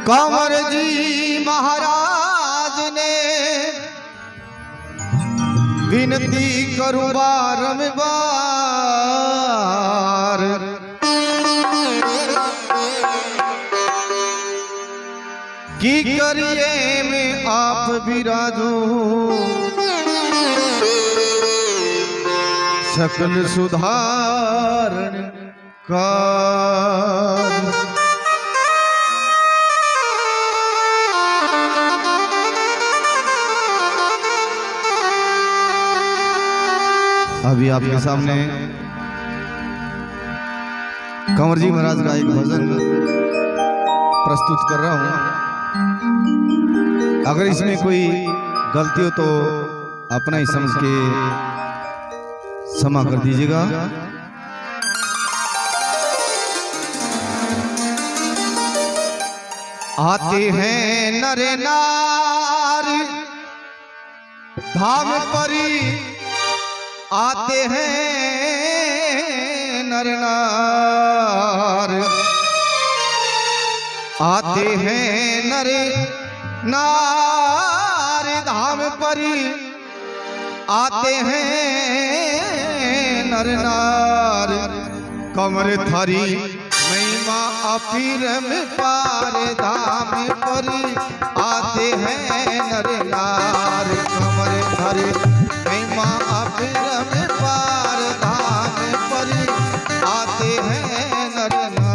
कंवर जी महाराज ने विनती करूं बारंबार, की करिए में आप विराजो सकल सुधारण का। अभी आपके सामने कंवर जी महाराज का एक भजन प्रस्तुत कर रहा हूं। अगर इसमें कोई गलती हो तो अपना ही समझ के क्षमा कर दीजिएगा। आते हैं नर नारी धाम परी, आते हैं नर नार, आते हैं नर नार धाम परी, आते हैं नर नार। कंवर थारी महिमा अपीरम पार धाम परी, आते हैं नर नार। कंवर थारी महिमा अपीरम पार धाम परी, आते हैं नर नार।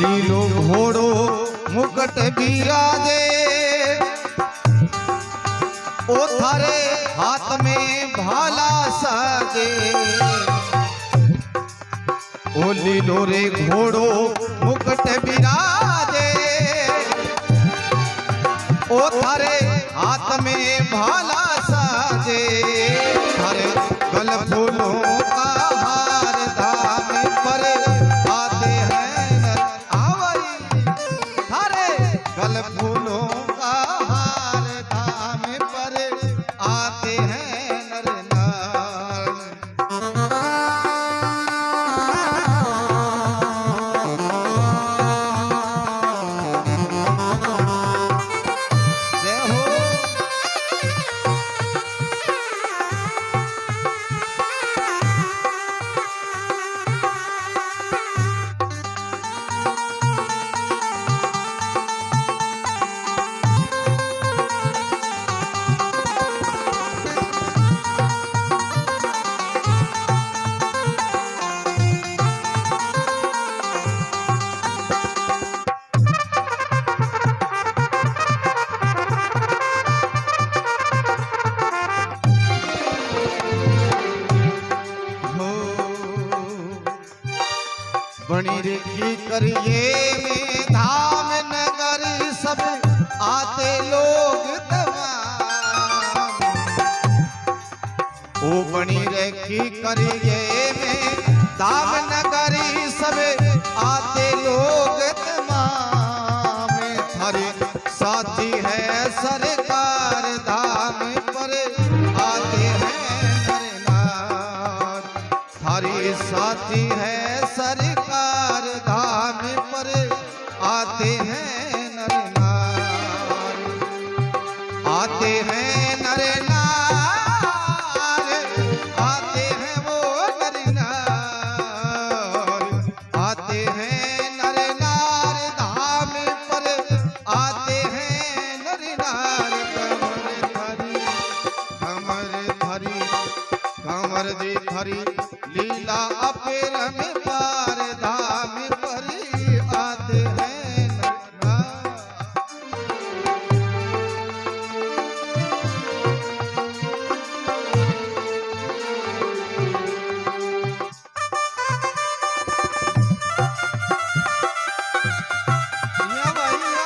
लीलो घोड़ो मुकुट बिराजे, ओ थारे हाथ में भाला साजे। ओ लीलो रे घोड़ो मुकुट बिराजे, ओ थारे हाथ में भाला साजे। थारे गल फूलों का हार धाम पर, आते हैं गल फूलों का हार धाम पर, आते हैं नर नार। जय हो। बनी रेखी करिए में धाम नगर, सब आते लोग तमाम। ओ बनी रेखी करिए में धाम नगर, सब आते लोग तमाम। थारी साथी है सरकार धाम पर, आते हैं नर नार। थारी साथी है सरकार धाम पर, आते हैं नर नार। आते हैं नर नार, आते हैं वो नर नार, आते हैं नर नार धाम पर, आते हैं नर नार। कंवर थारी कंवर जी थारी लीला अपेर में पार धाम पर आते हैं नर नार। या भैया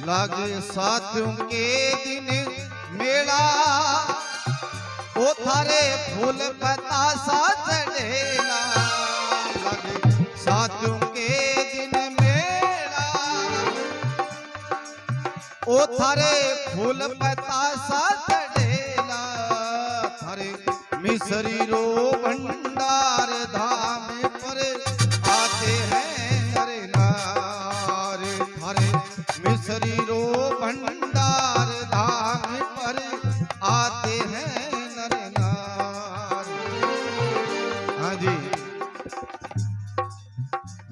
लागे साथियों के दिन मेला ओ थारे फूल बतासा चढ़ेला। लागे साथियों के दिन मेला ओ थारे फूल बतासा चढ़ेला। थारे मिसरी रो भंडार धाम पर आते हैं नर नार। थारे मिसरी रो भंडार धाम पर आते हैं नर नार। हाँ जी,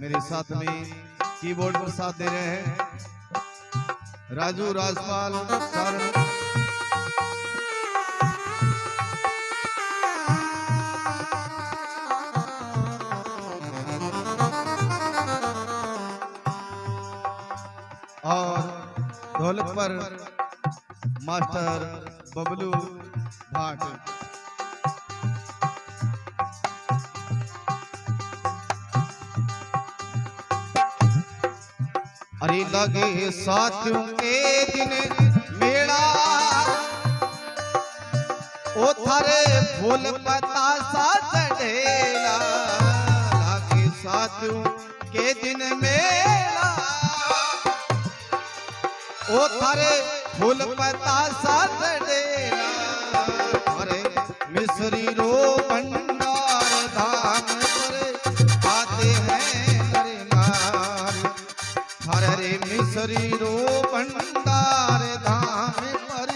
मेरे साथ में कीबोर्ड पर साथ दे रहे हैं राजू राजपाल सर। और ढोलक पर मास्टर बबलू भाट। अरे लगे साथियों के दिन मेला ओ थारे फूल बतासा चढ़ेला। लगे साथियों के दिन मेला ओ थारे फूल बतासा चढ़ेला। थारे मिसरी रो भंडार धाम पर आते हैं नर नार। थारे मिसरी रो भंडार धाम पर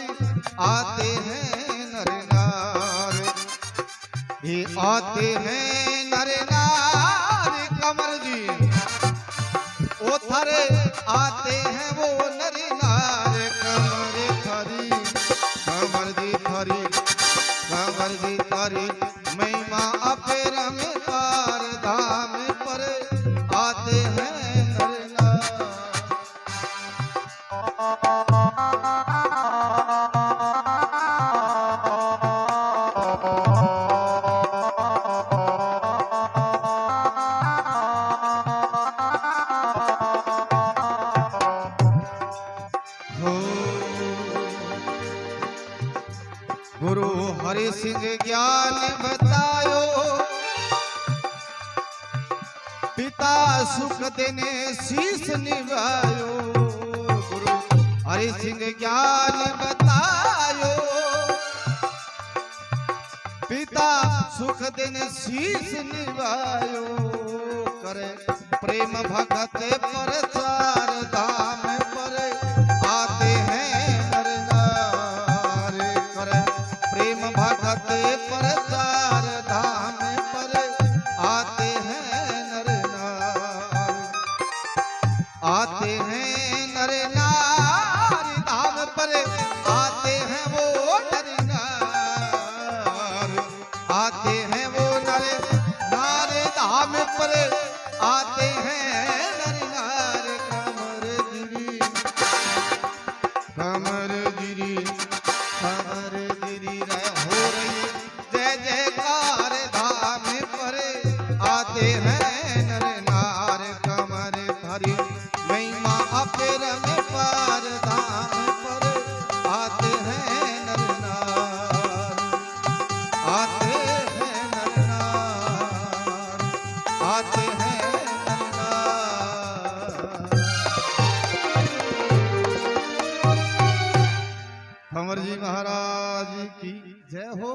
आते हैं नर नार। ये आते हैं नर नार कमर जी ओ थारे आते हैं वो नर नार। कमर थारी कमर दी थारी कमर दी थारी महिमा अपेर में पार धाम पर आते हैं नर नार। गुरु हरि सिंह ज्ञान बतायो पिता सुख देने शीश निभायो। गुरु हरि सिंह ज्ञान बतायो पिता सुख देने शीश निभायो। करे प्रेम भगत प्रचार धाम पर आते हैं नर नार। करे प्रेम भगत प्रचार धाम पर आते हैं नर नार। आते हैं नर नार धाम पर आते हैं वो नर नार। आते हैं वो नर नार धाम पर आते हैं नर नार। कमर गिरी कमर गिरी हो रही जय जयकार धाम पर आते हैं नर नार। कमर धरी महिमा अपेर में पार धाम पर आते हैं नर नार। आते हैं नर नार आते हैं नर नार। कंवर जी महाराज की जय हो।